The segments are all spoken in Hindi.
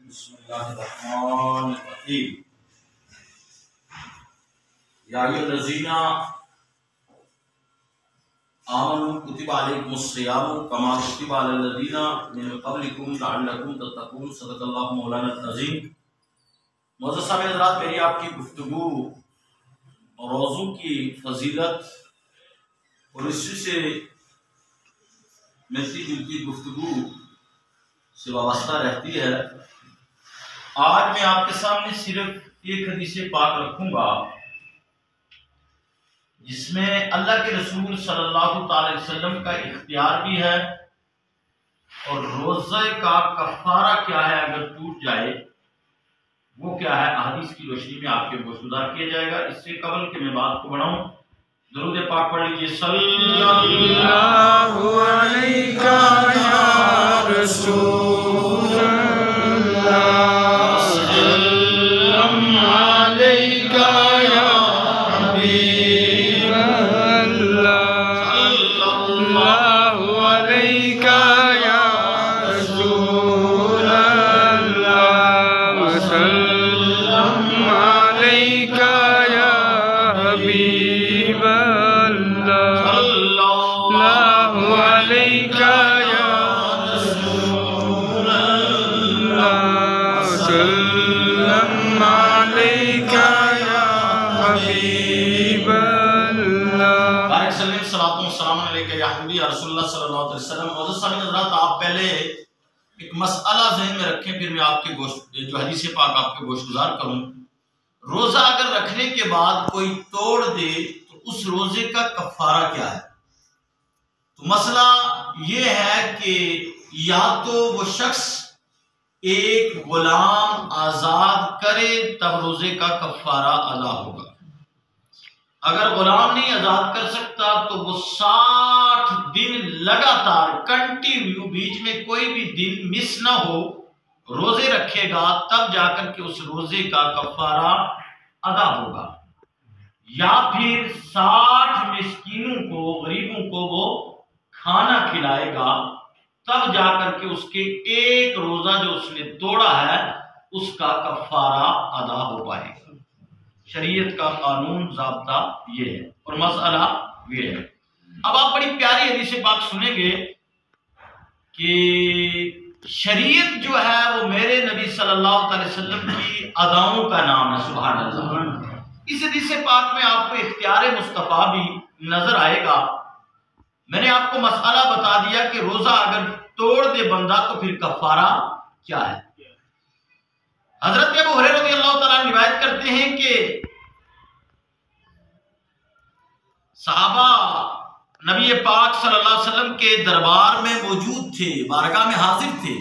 बिस्मिल्लाहिर्रहमानिर्रहीम। या अय्युहल्लज़ीना आमनू कुतिबा अलैकुमुस्सियामु कमा कुतिबा अलल्लज़ीना मिन क़ब्लिकुम लअल्लकुम तत्तक़ून। सदक़ल्लाहु मौलाना अज़ीम। मौजूद साहब हज़रात, मेरी आपकी गुफ्तगू रोज़ों की फजीलत और इसी से मिलती जुलती गुफ्तगू से वाबस्ता रहती है। आज मैं आपके सामने सिर्फ एक हदीस पाक रखूंगा जिसमें अल्लाह के रसूल सल्लल्लाहु अलैहि वसल्लम का इख्तियार भी है और रोज़े का कफ़ारा क्या है अगर टूट जाए वो क्या है, हदीस की रोशनी में आपके गुज़ार किया जाएगा। इससे कबल के मैं बात को बढ़ाऊं, दुरूद पाक पढ़ लीजिए। सल्लल्लाहु अलैका या रसूल आप पहले एक मसला ज़हन में रखें, फिर मैं आपके जो हदीस पाक आपके गोश्तगुजार करूं। रोजा अगर रखने के बाद कोई तोड़ दे तो उस रोजे का कफारा क्या है? तो मसला ये है कि या तो वो शख्स एक गुलाम आजाद करे तब रोजे का कफारा अदा होगा। अगर गुलाम नहीं आजाद कर सकता तो वो 60 दिन लगातार कंटिन्यू, बीच में कोई भी दिन मिस ना हो, रोजे रखेगा, तब जाकर के उस रोजे का कफारा अदा होगा। या फिर 60 मिस्कीनों को, गरीबों को वो खाना खिलाएगा, तब जाकर के उसके एक रोजा जो उसने तोड़ा है उसका कफारा अदा हो पाएगा। शरीयत का कानून ज़ाब्ता ये है और मसला ये है। अब आप बड़ी प्यारी हदीस पाक सुनेंगे कि शरीयत जो है वो मेरे नबी सल्लल्लाहु अलैहि वसल्लम की अदाओं का नाम है। सुभान अल्लाह। इस हदीस पाक में आपको इख्तियार मुस्तफ़ा भी नजर आएगा। मैंने आपको मसला बता दिया कि रोजा अगर तोड़ दे बंदा तो फिर कफारा क्या है। हजरत अबू हुरैरा रज़ियल्लाहु ताला अन्हु रिवायत करते हैं कि सहाबा नबी पाक सल्लल्लाहु अलैहि वसल्लम के दरबार में मौजूद थे, बारगाह में हाजिर थे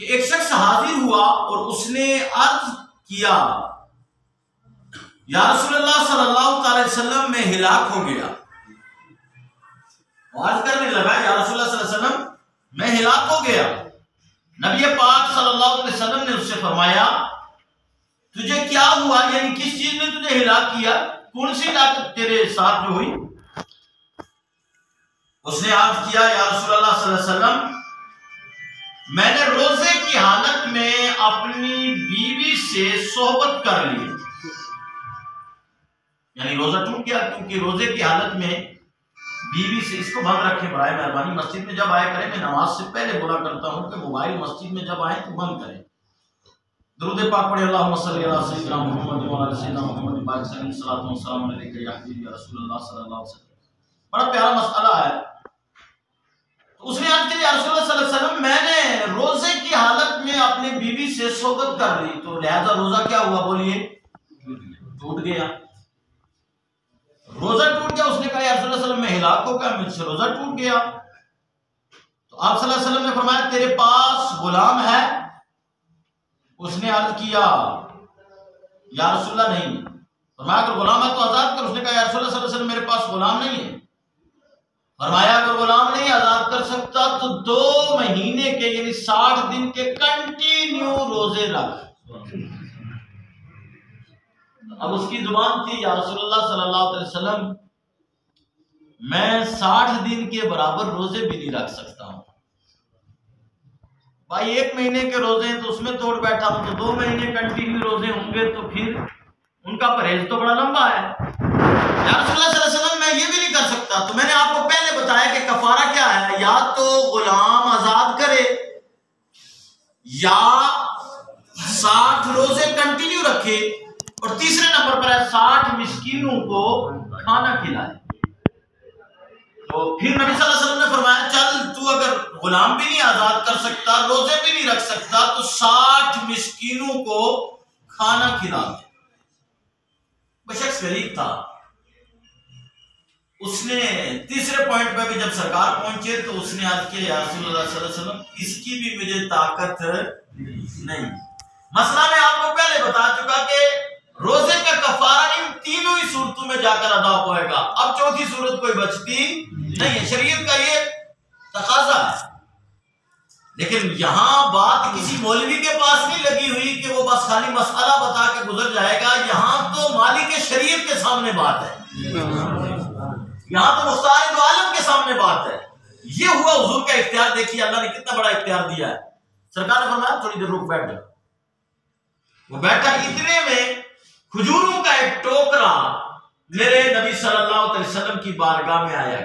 कि एक शख्स हाजिर हुआ और उसने अर्ज किया, या रसूलल्लाह सल्लल्लाहु अलैहि वसल्लम मैं हिलाक हो गया। अर्ज करने लगा, या रसूलल्लाह सल्लल्लाहु अलैहि वसल्लम मैं हिलाक हो गया। नबी पाक सल्लल्लाहु अलैहि वसल्लम ने उससे फरमाया, तुझे क्या हुआ, यानी किस चीज ने तुझे हिलाक किया, कौन सी ताकत तेरे साथ जो हुई? उसने अर्ज किया, या रसूलल्लाह सल्लल्लाहु अलैहि वसल्लम मैंने रोजे की हालत में अपनी बीवी से सोहबत कर ली, यानी रोजा टूट गया क्योंकि रोजे की हालत में बीवी से। इसको बंद रखें बराए मेहरबानी, मस्जिद में जब आया करें, मैं नमाज से पहले बोला करता हूं कि मोबाइल मस्जिद में जब आए तो बंद करें। दुरूद पाक पढ़े, अल्लाहुम्मा सल्ली अला सय्यिदिना मुहम्मद व अला सय्यिदिना मुहम्मद बारिक सल्लल्लाहु अलैहि वसल्लम या रसूलुल्लाह सल्लल्लाहु अलैहि वसल्लम। बड़ा प्यारा मसला है। तो उसने अर्ज किया, या रसूलुल्लाह सल्लल्लाहु अलैहि वसल्लम मैंने रोजे की हालत में अपनी बीवी से सोबत कर ली, तो लिहाजा रोजा क्या हुआ, बोलिए, टूट गया। रोजा टूट गया। उसने कहा, या रसूलुल्लाह सल्लल्लाहु अलैहि वसल्लम मैं हिलाक हो गया, मुझसे रोजा टूट गया। तो आप सल्लल्लाहु अलैहि वसल्लम ने फरमाया, तेरे पास गुलाम है? उसने अर्ज किया, या रसूलल्लाह नहीं। फरमाया, अगर गुलाम है तो आजाद कर। उसने कहा, या रसूलल्लाह सल्लल्लाहु अलैहि वसल्लम मेरे पास गुलाम नहीं है। फरमाया, अगर गुलाम नहीं आजाद कर सकता तो 2 महीने के यानी 60 दिन के कंटिन्यू रोजे रख। अब उसकी जुबान थी, या रसूलुल्लाह सल्लल्लाहु अलैहि वसल्लम मैं 60 दिन के बराबर रोजे भी नहीं रख सकता हूं। भाई 1 महीने के रोजे हैं तो उसमें तोड़ बैठा हूं, तो 2 महीने कंटिन्यू रोजे होंगे तो फिर उनका परहेज तो बड़ा लंबा है। या रसूलुल्लाह सल्लल्लाहु अलैहि वसल्लम मैं ये भी नहीं कर सकता। तो मैंने आपको पहले बताया कि कफारा क्या है, या तो गुलाम आजाद करे या 60 रोजे कंटिन्यू रखे, और तीसरे नंबर पर है 60 मिस्कीनों को खाना खिलाए। तो फिर नबी सल्लल्लाहु अलैहि वसल्लम ने फरमाया चल तू अगर गुलाम भी नहीं आजाद कर सकता, रोजे भी नहीं रख सकता, तो 60 मिस्कीनों को खाना खिला दे। वो शख्स गरीब था, उसने तीसरे पॉइंट पे भी जब सरकार पहुंचे तो उसने अर्ज किया या रसूलुल्लाह सल्लल्लाहु अलैहि वसल्लम इसकी भी मुझे ताकत नहीं। मसला मैं आपको पहले बता चुका कि रोजे का कफारा इन तीनों ही सूरतों में जाकर अदा होएगा। अब चौथी सूरत कोई बचती नहीं है, शरीयत का ये तकाजा है। लेकिन यहां बात किसी मौलवी के पास नहीं लगी हुई कि वो बस खाली मसला बता के गुजर जाएगा। यहां तो मालिक शरीयत के सामने बात है, यहां तो मुख्तार दो आलम के सामने बात है। ये हुआ हुजूर का इख्तियार। देखिए अल्लाह ने कितना बड़ा इख्तियार दिया है। सरकार ने फरमाया थोड़ी देर रुक बैठ जा। वो बैठा, इतने में खजूरों का एक टोकरा मेरे नबी सल्लल्लाहु अलैहि वसल्लम की बारगाह में आया,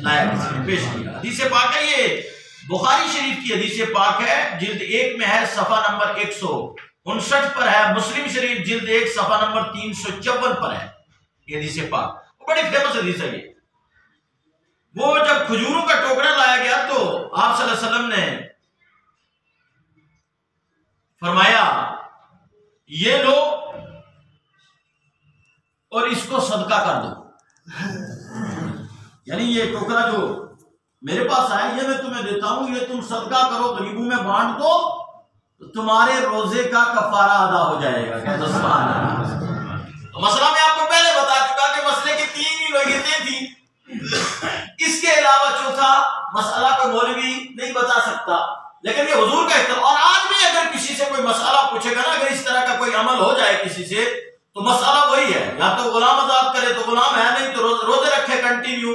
लाया, किसी ने पेश किया। हदीस पाक है, ये बुखारी शरीफ की हदीस पाक है, जिल्द 1 में है, सफा नंबर 159 पर है। मुस्लिम शरीफ जिल्द 1 सफा नंबर 354 पर है ये हदीस पाक। बड़ी फेमस हदीस है ये। वो जब खजूरों का टोकरा लाया गया तो आप सल्लल्लाहु अलैहि वसल्लम ने फरमाया ये लो और इसको सदका कर दो। यानी ये टोकरा जो मेरे पास आया ये मैं तुम्हें देता हूं, ये तुम सदका करो, गरीबों में बांट दो, तो तुम्हारे रोजे का कफारा अदा हो जाएगा। क्या तो सुभान अल्लाह। तो मसला मैं आपको पहले बता चुका कि मसले की 3 ही नौयतें थी। इसके अलावा चौथा मसला कोई मौलवी नहीं बता सकता, लेकिन ये हुजूर का इख्तियार। और आज भी अगर किसी से कोई मसला पूछेगा ना, अगर इस तरह का कोई अमल हो जाए किसी से, तो मसला वही है, या तो गुलाम आजाद करे तो गुलाम है, नहीं तो रोजे रखे कंटिन्यू,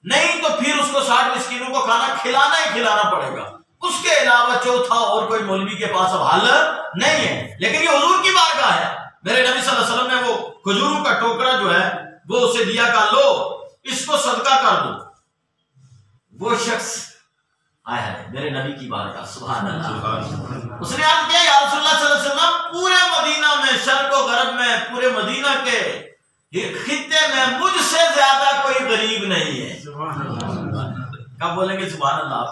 नहीं तो फिर उसको 60 मिस्कीनों को खाना खिलाना ही खिलाना पड़ेगा। उसके अलावा चौथा और कोई मौलवी के पास अब हल नहीं है। लेकिन ये हुजूर की बारगाह है। मेरे नबी सल्लल्लाहु अलैहि वसल्लम ने वो खजूरों का टोकरा जो है वो उसे दिया, का लो इसको सदका कर दो। वो शख्स आया है मेरे नबी की बारगाह, सुभान अल्लाह। उसने अर्ज किया या रसूलुल्लाह सल्लल्लाहु अलैहि वसल्लम, पूरे मदीना में, शर्क व गरब में, पूरे मदीना के खित्ते में मुझसे ज्यादा कोई गरीब नहीं है। कब बोलेंगे सुभान अल्लाह?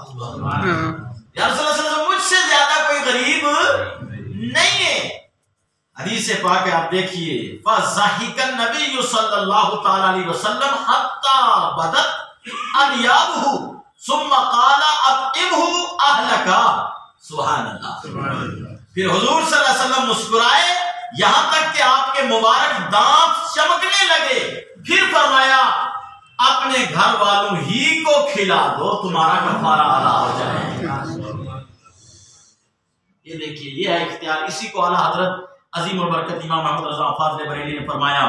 या रसूलुल्लाह सल्लल्लाहु अलैहि वसल्लम, मुझसे ज्यादा कोई गरीब नहीं है। हदीस से पाक है, आप देखिए, फज़ाहिकन नबी सल्लल्लाहु तआला अलैहि वसल्लम हत्ता बदत अनयाबहु सुम्मा क़ाला अतइमहु अहलका। सुभान अल्लाह। फिर हुजूर सल्लल्लाहु अलैहि वसल्लम मुस्कुराए यहां तक कि आपके मुबारक दांत चमकने लगे। फिर फरमाया अपने घर वालों ही को खिला दो, तुम्हारा कफारा अदा हो जाएगा। ये देखिए, ये है इख्तियार। इसी को आला हजरत अजीम और बरकत इमाम मोहम्मद रज़ा फाज़िल बरेली ने फरमाया,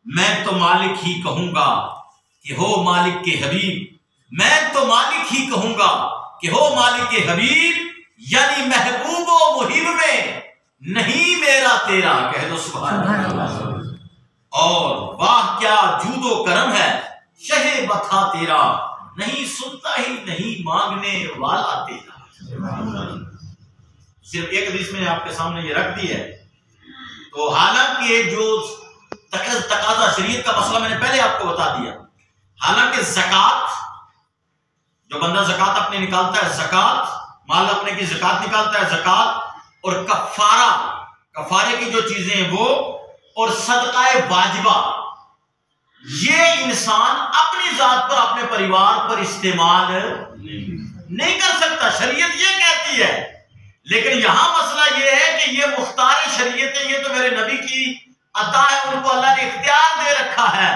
मैं तो मालिक ही कहूंगा कि हो मालिक के हबीब, मैं तो मालिक ही कहूंगा कि हो मालिक के हबीब, यानी महबूब व मुहिब में नहीं मेरा तेरा, कह दो सुभान अल्लाह। और वाह क्या जूदो करम है शहे बथा तेरा, नहीं सुनता ही नहीं मांगने वाला तेरा। सिर्फ एक हदीस में आपके सामने ये रख दी है। तो हालांकि जो तकाजा शरीयत का मसला मैंने पहले आपको बता दिया। हालांकि ज़कात, जो बंदा ज़कात अपने निकालता है, ज़कात माल अपने की ज़कात निकालता है, ज़कात और कफारा, कफारे की जो चीजें हैं वो, और सदकाए वाजिबा, ये इंसान अपनी जात पर, अपने परिवार पर इस्तेमाल नहीं कर सकता। शरीयत ये कहती है। लेकिन यहां मसला ये है कि ये मुख्तार शरीयत है, ये तो मेरे नबी की अता है, उनको अल्लाह ने इख्तियार दे रखा है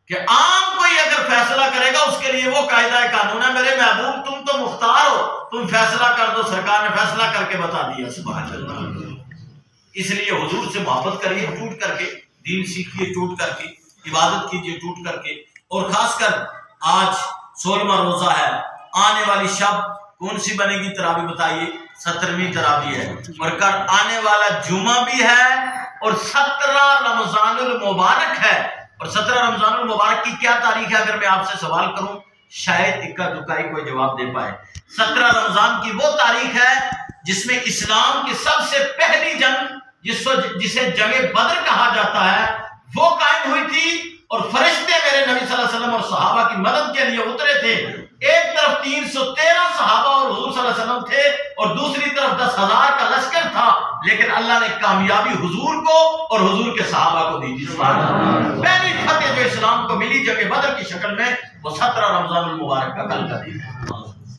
कि आम कोई अगर फैसला करेगा उसके लिए वो कायदा कानून है। मेरे महबूब तुम तो मुख्तार हो, तुम फैसला कर दो। सरकार ने फैसला करके बता दिया, सुभान अल्लाह। इसलिए हुजूर से मोहब्बत करिए टूट करके, दीन सीखिए टूट करके, इबादत कीजिए टूट करके। और खासकर आज 16वां रोजा है, आने वाली शब कौन सी बनेगी तरावी बताइए। 17वीं तरावी है, और कल आने वाला जुमा भी है और 17 रमजानुल मुबारक है। और 17 रमजानुल मुबारक की क्या तारीख है? अगर मैं आपसे सवाल करूं शायद इक्का दुक्का ही कोई जवाब दे पाए। 17 रमजान की वो तारीख है जिसमें इस्लाम की सबसे पहली जंग, जिसे जंगे बदर कहा जाता है, वो कायम हुई थी। और फरिश्ते मेरे नबी सल्लल्लाहु अलैहि वसल्लम और सहाबा की मदद के लिए उतरे थे। एक तरफ 313 सहाबा और हुजूर सल्लल्लाहु अलैहि वसल्लम थे और दूसरी तरफ 10,000 का लश्कर था, लेकिन अल्लाह ने कामयाबी हुजूर को और हुजूर के सहाबा को दी थी। पहली फतेह जो इस्लाम को मिली जंगे बदर की शक्ल में, वो 17 रमजानुल मुबारक का कल का दिन है।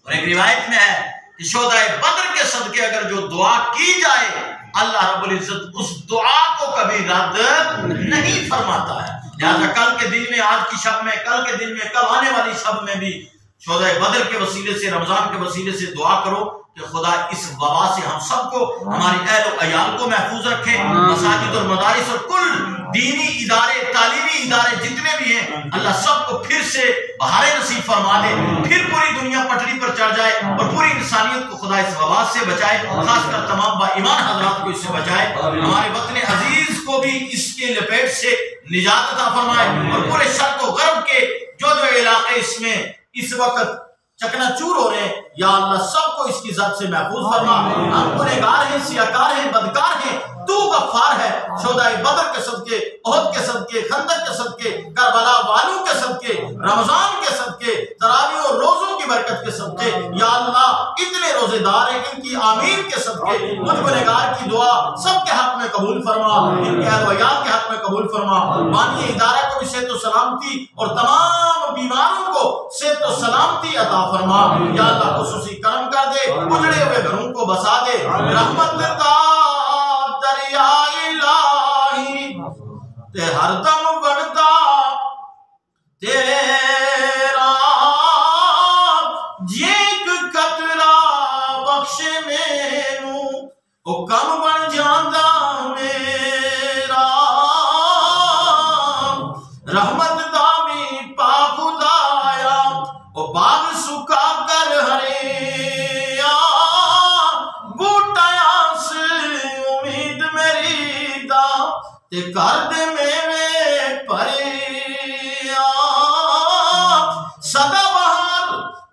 और एक रिवायत में है कि शोहदाए बदर के सदके अगर जो दुआ की जाए, अल्लाह रब्बुल इज्जत उस दुआ को कभी रद्द नहीं फरमाता है। लिहाजा कल के दिन में, आज की शब में, कल के दिन में, कल आने वाली शब में भी शोहदाए बदर के वसीले से, रमजान के वसीले से दुआ करो कि खुदा इस वबा से हम सबको, हमारी अहल और अयाल को महफूज रखे। मसाजिद और मदारिस और कुल दीनी इदारे, तालीमी इदारे जितने भी हैं, अल्लाह सबको फिर से बहारें नसीब फरमा दे, फिर पूरी दुनिया पटरी पर चढ़ जाए और पूरी इंसानियत को खुदा इस वबा से बचाए, खासकर तमाम बाईमान हजरात को इससे बचाए। हमारे वतन अजीज को भी इसके लपेट से निजात अता फरमाए और पूरे शर्क और गर्ब के जो जो इलाके इसमें इस वक्त चकनाचूर हो रहे हैं, या अल्लाह सबको इसकी ज़त से महफूज फरमा। हम गुनहगार हैं, सियाकार हैं, बदकार हैं, तू गफ्फार है। शोहदाए बदर के सदके, ओहद के सदके, खंदक के सदके, करबला वालों के सदके, रमजान के सदके, तरावी और रोजों की बरकत के सदके, या अल्लाह इतने रोजेदार हैं, इनकी आमीन के सदके मुझ गुनहगार की दुआ सबके हक में कबूल फरमा, इनके अहल के हक में कबूल फरमा। मानिए इदारा को भी सेहत और सलामती और तमाम बीमारों को सेहत और सलामती अता फरमा। या अल्लाह खुसूसी करम कर दे, उजड़े हुए घरों को बसा दे, रहमत का दरिया इलाही ते हरदम वगदा तेरा, जेक कतरा बख्शे मैनू ओ कम बन जांदा मेरा, रहमत दा मी पा खुदाया ओ बाग सुका कर हरिया, बूटाया से उम्मीद मेरी दा ते कर दे मेरे परिया, सदा बहार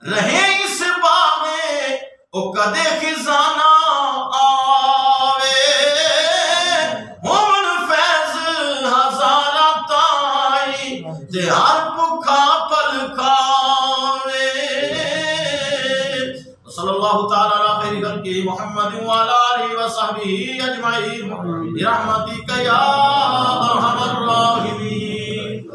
रहे इस बाग में ओ कदे खिजाना आवे, हुन फैज हजारा ताई ते हर भुखा पल खावे। सल्लल्लाहु तआला अला खैरि खल्क़ि मुहम्मद व अला आलिहि व सहबिहि अजमईन बिरहमतिका या अरहमर राहिमीन।